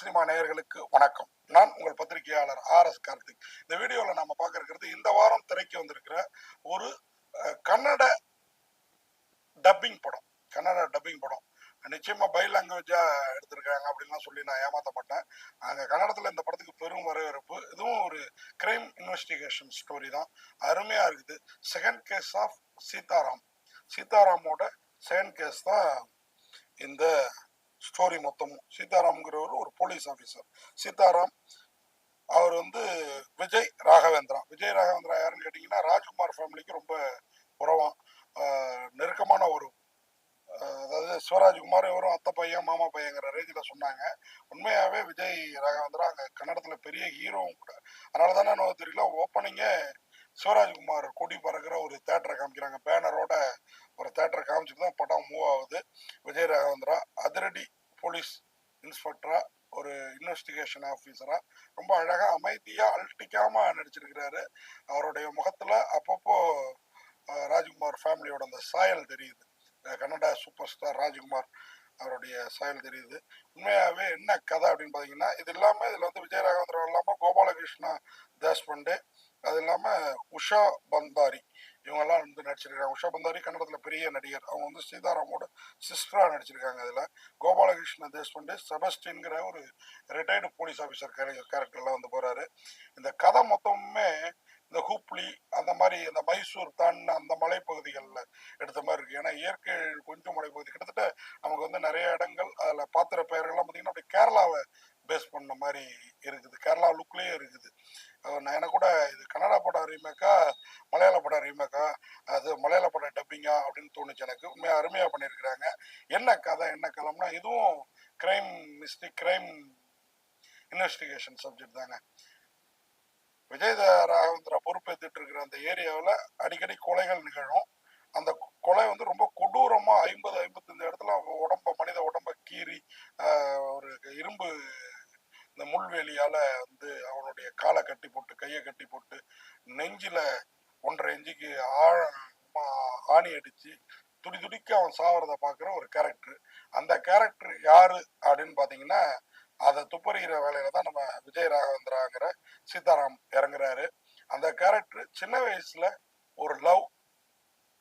Cinema நேயர்களுக்கு வணக்கம். நான் உங்கள் பத்திரிகையாளர் ஆர்.எஸ். கார்த்திக். இந்த வீடியோவில் நம்ம பார்க்க இருக்கிறது இந்த வாரம் திரைக்கு வந்திருக்கிற ஒரு கன்னட டப்பிங் படம். கன்னட டப்பிங் படம் நிச்சயமா பை லாங்குவேஜா எடுத்திருக்காங்க அப்படின்லாம் சொல்லி நான் ஏமாத்தப்பட்டேன். அங்கே கன்னடத்தில் இந்த படத்துக்கு பெரும் வரவேற்பு. இதுவும் ஒரு கிரைம் இன்வெஸ்டிகேஷன் ஸ்டோரி தான். அருமையாக இருக்குது. Second case of Sitaram. சீதாராமோட செகண்ட் கேஸ் தான் இந்த ஸ்டோரி மொத்தமும். சீதாராம்ங்கிறவர் ஒரு போலீஸ் ஆஃபீஸர். சீதாராம் அவர் விஜய் ராகவேந்திரா. விஜய் ராகவேந்திரா யாருன்னு கேட்டிங்கன்னா ராஜ்குமார் ஃபேமிலிக்கு ரொம்ப உறவாம், நெருக்கமான ஒரு, அதாவது சிவராஜ்குமார் இவரும் அத்தை பையன் மாமா பையங்கிற ரேஞ்சில் சொன்னாங்க. உண்மையாகவே விஜய் ராகவேந்திரா அங்கே கன்னடத்தில் பெரிய ஹீரோவும் கூட. அதனால தானே எனக்கு தெரியல, ஓப்பனிங்கே சிவராஜ்குமார் கொடி பறக்கிற ஒரு தேட்டரை காமிக்கிறாங்க. பேனரோட ஒரு தேட்டரை காமிச்சுட்டு தான் படம் மூவ் ஆகுது. விஜய் ராகவேந்திரா அதிரடி போலீஸ் இன்ஸ்பெக்டரா, ஒரு இன்வெஸ்டிகேஷன் ஆஃபீஸரா ரொம்ப அழகா அமைதியா அழட்டிக்காம நடிச்சிருக்கிறாரு. அவருடைய முகத்துல அப்பப்போ ராஜ்குமார் ஃபேமிலியோட அந்த சாயல் தெரியுது. கன்னடா சூப்பர் ஸ்டார் ராஜ்குமார் அவருடைய சாயல் தெரியுது. உண்மையாகவே என்ன கதை அப்படின்னு பார்த்தீங்கன்னா, இது இல்லாமல் இதில் விஜய் ராகவேந்திரா இல்லாமல் கோபாலகிருஷ்ணா தேஷ்பாண்டே, அது இல்லாமல் உஷா பந்தாரி, இவங்கெல்லாம் நடிச்சிருக்காங்க. உஷா பந்தாரி கன்னடத்தில் பெரிய நடிகர். அவங்க சீதாராமோட சிஸ்டராக நடிச்சிருக்காங்க. அதில் கோபாலகிருஷ்ண தேஷ்பாண்டே செபஸ்டின்கிற ஒரு ரிட்டையர்டு போலீஸ் ஆஃபீஸர் கேரக்டர்லாம் போகிறாரு. இந்த கதை மொத்தமுமே இந்த ஹூப்ளி அந்த மாதிரி இந்த மைசூர் தான் அந்த மலைப்பகுதிகளில் எடுத்த மாதிரி இருக்குது. ஏன்னா இயற்கை கொஞ்சம் மலைப்பகுதி கிட்டத்தட்ட நமக்கு நிறைய இடங்கள் அதில் பாத்திர பெயர்கள்லாம் பார்த்தீங்கன்னா அப்படி கேரளாவை பேஸ் பண்ண மாதிரி இருக்குது. கேரளா லுக்லேயே இருக்குது. நான் எனக்கு கூட இது கன்னடா படம் ரீமேக்கா மலையாள படம் ரீமேக்கா, அது மலையாள படம் டப்பிங்கா அப்படின்னு தோணுச்சு எனக்கு. உண்மையாக அருமையாக பண்ணியிருக்கிறாங்க. என்ன கதை என்ன களம்னா, இதுவும் crime mystery, crime investigation subject தாங்க. விஜய் ராகவேந்திரா பொறுப்பேற்றுட்டு இருக்கிற அந்த ஏரியாவில் அடிக்கடி கொலைகள் நிகழும். அந்த கொலை ரொம்ப கொடூரமா 50-55 இடத்துல மனித உடம்ப கீறி ஒரு இரும்பு இந்த முள்வேலியால அவனுடைய காலை கட்டி போட்டு கையை கட்டி போட்டு நெஞ்சில 1.5 இன்ச்சுக்கு ஆணி அடிச்சு துடி துடிக்க அவன் சாவறத பாக்குற ஒரு கேரக்டர். அந்த கேரக்டர் யாரு அப்படின்னு பாத்தீங்கன்னா, அதை துப்பறிகிற வேலையில தான் நம்ம விஜய் ராகவேந்திராங்கிற சீதாராம் இறங்குறாரு. அந்த கேரக்டர் சின்ன வயசுல ஒரு லவ்,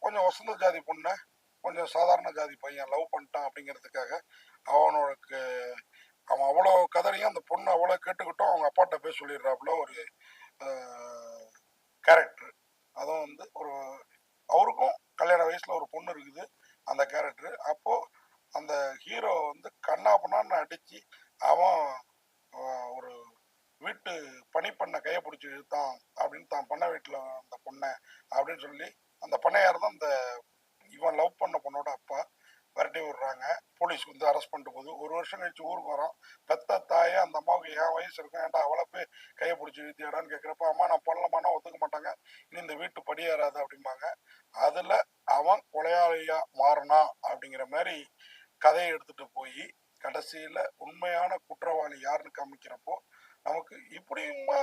கொஞ்சம் வசந்த ஜாதி பொண்ணை கொஞ்சம் சாதாரண ஜாதி பையன் லவ் பண்ணிட்டான் அப்படிங்கிறதுக்காக அவன் அவ்வளோ கதறையும் அந்த பொண்ணு அவ்வளோ கேட்டுக்கிட்டோம் அவங்க அப்பாட்ட போய் சொல்லிடுறாப்புல ஒரு கேரக்டர். அதுவும் ஒரு அவருக்கும் கல்யாண வயசுல ஒரு பொண்ணு இருக்குது அந்த கேரக்டர். அப்போ அந்த ஹீரோ கண்ணா பண்ணான்னு அடிச்சு அவன் ஒரு வீட்டு பனி பண்ண கையை பிடிச்சி இழுத்தான் அப்படின்னு தான் பண்ண வீட்டில் அந்த பொண்ணை அப்படின்னு சொல்லி அந்த பண்ணையார் தான் இந்த இவன் லவ் பண்ண பொண்ணோட அப்பா விரட்டி விடுறாங்க. போலீஸ் அரெஸ்ட் பண்ணிட்டு போகுது. ஒரு வருஷம் கழிச்சு ஊருக்கு வரோம். பெத்த தாயே அந்த அம்மாவுக்கு என் வயசு இருக்கும், ஏன்டா அவளை போய் கையை பிடிச்சி இழுத்தியாடான்னு கேட்குறப்ப, அம்மா நான் பண்ணலமானா ஒத்துக்க மாட்டாங்க, இனி இந்த வீட்டு படியேறாது அப்படிம்பாங்க. அதில் அவன் கொலையாளியா மாறினா அப்படிங்கிற மாதிரி கதையை எடுத்துட்டு போய் கடைசியில் உண்மையான குற்றவாளி யாருன்னு காமிக்கிறப்போ நமக்கு இப்படியுமா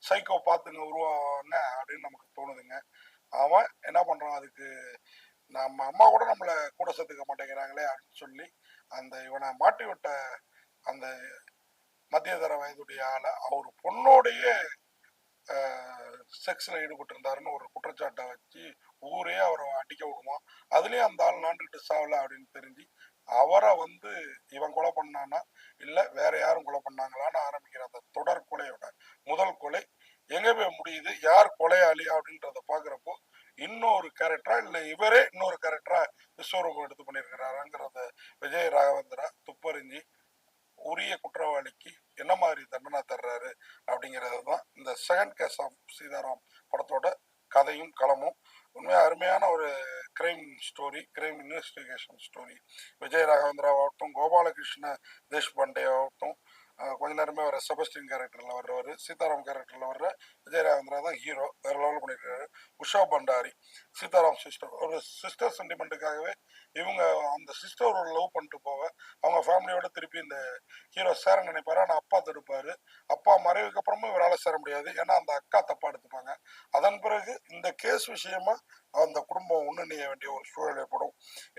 சைக்கோ பார்த்துங்க உருவான அப்படின்னு நமக்கு தோணுதுங்க. அவன் என்ன பண்றான், அதுக்கு நம்ம அம்மா கூட நம்மளை கூட சேர்த்துக்க மாட்டேங்கிறாங்களே அப்படின்னு சொல்லி அந்த இவனை மாட்டி விட்ட அந்த மத்தியதர வயதுடைய ஆளை அவர் பொண்ணோடைய செக்ஸ்ல ஈடுபட்டு இருந்தாருன்னு ஒரு குற்றச்சாட்டை வச்சு ஊரே அவரை அடிக்க விடுமா. அதுலயும் அந்த ஆள் நாண்டுகிட்டு சாவல அப்படின்னு தெரிஞ்சு அவரை இவன் கொலை பண்ணானா இல்ல வேற யாரும் கொலை பண்ணாங்களான்னு ஆரம்பிக்கிற அந்த தொடர் கொலையோட முதல் கொலை எங்க போய் முடியுது, யார் கொலையாளி அப்படின்றத பாக்குறப்போ இன்னொரு கேரக்டரா இல்ல இவரே இன்னொரு கேரக்டரா விஸ்வரூபம் எடுத்து பண்ணியிருக்கிறாருங்கிறத விஜய் ராகவேந்திரா துப்பறிஞ்சு உரிய குற்றவாளிக்கு என்ன மாதிரி தண்டனை தர்றாரு அப்படிங்கிறது தான் இந்த செகண்ட் கேஸ் ஆஃப் சீதாராம் படத்தோட கதையும் களமும். உண்மையாக அருமையான ஒரு crime story, crime investigation story. Vijay Raghavendra ஆகட்டும், கோபாலகிருஷ்ண தேஷ்பாண்டே ஆகட்டும், கொஞ்ச நேரமே வர செபஸ்டின் கேரக்டரில் வர்றவர், சீதாராம் கேரக்டரில் வர்ற விஜய் ராகவேந்திரா தான் ஹீரோ, வேற லெவலில் பண்ணியிருக்காரு. உஷா பண்டாரி சீதாராம் சிஸ்டர், ஒரு சிஸ்டர் சென்டிமெண்ட்டுக்காகவே இவங்க அந்த சிஸ்டர் ஒரு லவ் பண்ணிட்டு போக அவங்க ஃபேமிலியோட திருப்பி இந்த ஹீரோ சேர நினைப்பாரு. ஆனால் அப்பா தடுப்பாரு. அப்பா மறைவுக்கு அப்புறமும் இவரால் சேர முடியாது, ஏன்னா அந்த அக்கா தப்பா எடுத்துப்பாங்க. அதன் பிறகு இந்த கேஸ் விஷயமா அந்த குடும்பம் ஒன்றிணைய வேண்டிய ஒரு சூழல் ஏற்படும்.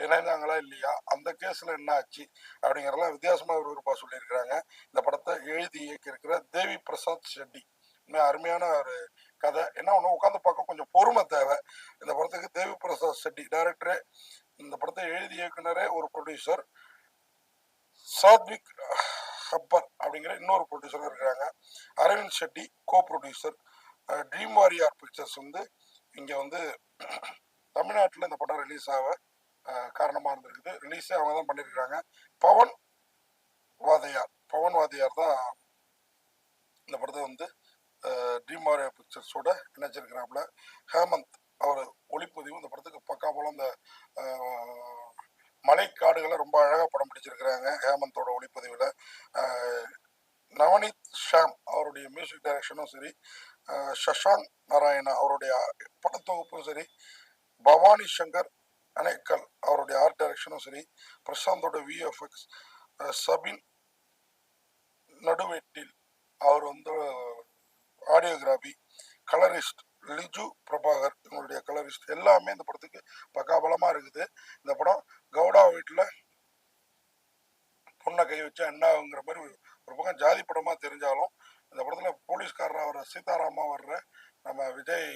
இணைந்தாங்களா இல்லையா, அந்த கேஸ்ல என்ன ஆச்சு அப்படிங்கிறதெல்லாம் வித்தியாசமா விறுவிறுப்பா சொல்லியிருக்கிறாங்க. இந்த படத்தை எழுதி இயக்கியிருக்கிற தேவி பிரசாத் ஷெட்டி. அருமையான ஒரு கதை. என்ன ஒன்று, உட்காந்து பார்க்க கொஞ்சம் பொறுமை தேவை. இந்த படத்துக்கு தேவி பிரசாத் ஷெட்டி டைரக்டரே, இந்த படத்தை எழுதி இயக்குனரே ஒரு ப்ரொடியூசர், சாத்விக் ஹப்பர் அப்படிங்கிற இன்னொரு ப்ரொடியூசர் இருக்கிறாங்க. Arvind Shetty co producer. Dream warrior pictures வந்து இங்கே வந்து தமிழ்நாட்டில் இந்த படம் ரிலீஸ் ஆக காரணமாக இருந்திருக்குது. ரிலீஸே அவங்க தான் பண்ணியிருக்கிறாங்க. பவன் வாதியார் தான் இந்த படத்தை வந்து ட்ரீம் வாரியர் பிக்சர்ஸோட இணைச்சிருக்கிறாப்புல. ஹேமந்த் அவர் ஒளிப்பதிவு இந்த படத்துக்கு பக்கா போல இந்த மலைக்காடுகளை ரொம்ப அழகாக படம் பிடிச்சிருக்கிறாங்க ஹேமந்தோட ஒளிப்பதிவில். நவனித் ஷாம் அவருடைய மியூசிக் டைரக்ஷனும் சரி, சஷாங்க் நாராயணா அவருடைய படத்தொகுப்பும் சரி, பவானி சங்கர் அணைக்கல் அவருடைய ஆர்ட் டைரக்ஷனும் சரி, பிரசாந்தோட விஎஃப்எக்ஸ், சபின் நடுவெட்டில் அவர் வந்து ஆடியோகிராஃபி, கலரிஸ்ட் லிஜு பிரபாகர் இவங்களுடைய கலரிஸ்ட், எல்லாமே இந்த படத்துக்கு பக்காபலமாக இருக்குது. இந்த படம் கவுடா வீட்டில் பொண்ணை கை வச்சா என்ன ஆகுங்கிற மாதிரி ஒரு பக்கம் ஜாதி படமாக தெரிஞ்சாலும், இந்த படத்தில் போலீஸ்காரராக வர்ற சீதாராமா வர்ற நம்ம விஜய்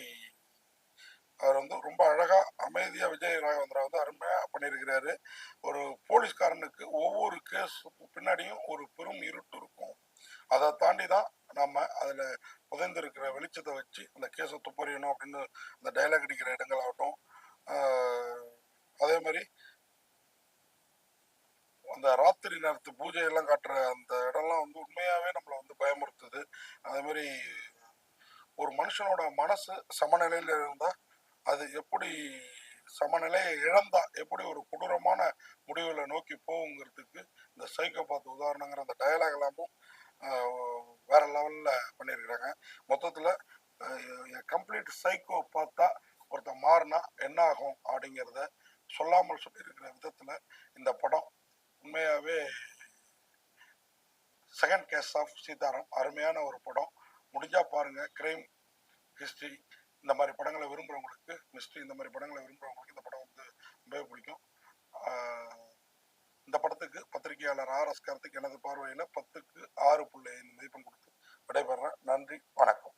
அவர் வந்து ரொம்ப அழகாக அமைதியாக விஜய் ராகவேந்திரா வந்து அருமையாக பண்ணியிருக்கிறாரு. ஒரு போலீஸ்காரனுக்கு ஒவ்வொரு கேஸ் பின்னாடியும் ஒரு பெரும் இருட்டு இருக்கும். அதை தாண்டி தான் நம்ம அதில் புதைந்திருக்கிற வெளிச்சத்தை வச்சு அந்த கேஸை துப்பறியணும் அப்படின்னு அந்த டைலாக் அடிக்கிற இடங்கள் ஆகட்டும். அதே மாதிரி அந்த ராத்திரி நேரத்து பூஜை எல்லாம் காட்டுற அந்த இடம்லாம் வந்து உண்மையாகவே நம்மளை வந்து பயமுறுத்துது. அதே மாதிரி ஒரு மனுஷனோட மனசு சமநிலையில் இருந்தால் அது எப்படி சமநிலையை இழந்தா எப்படி ஒரு கொடூரமான முடிவுகளை நோக்கி போகுங்கிறதுக்கு இந்த சைக்கோபாத் உதாரணங்கிற அந்த டயலாக் எல்லாமும் வேற லெவலில் பண்ணியிருக்கிறாங்க. மொத்தத்தில் கம்ப்ளீட் சைக்கோ பார்த்தா ஒருத்தன் மாறினா என்ன ஆகும் அப்படிங்கிறத சொல்லாமல் சொல்லியிருக்கிற விதத்தில் இந்த படம் உண்மையாகவே செகண்ட் கேஸ் ஆஃப் சீதாராம் அருமையான ஒரு படம். முடிஞ்சால் பாருங்கள். கிரைம், ஹிஸ்ட்ரி இந்த மாதிரி படங்களை விரும்புகிறவங்களுக்கு, மிஸ்ட்ரி இந்த மாதிரி படங்களை விரும்புகிறவங்களுக்கு இந்த படம் வந்து ரொம்பவே பிடிக்கும். இந்த படத்துக்கு பத்திரிகையாளர் ஆர் எஸ் கார்த்திக் எனது பார்வையில் 10க்கு 6.5 மதிப்பெண் கொடுத்து விடைபெறேன். நன்றி, வணக்கம்.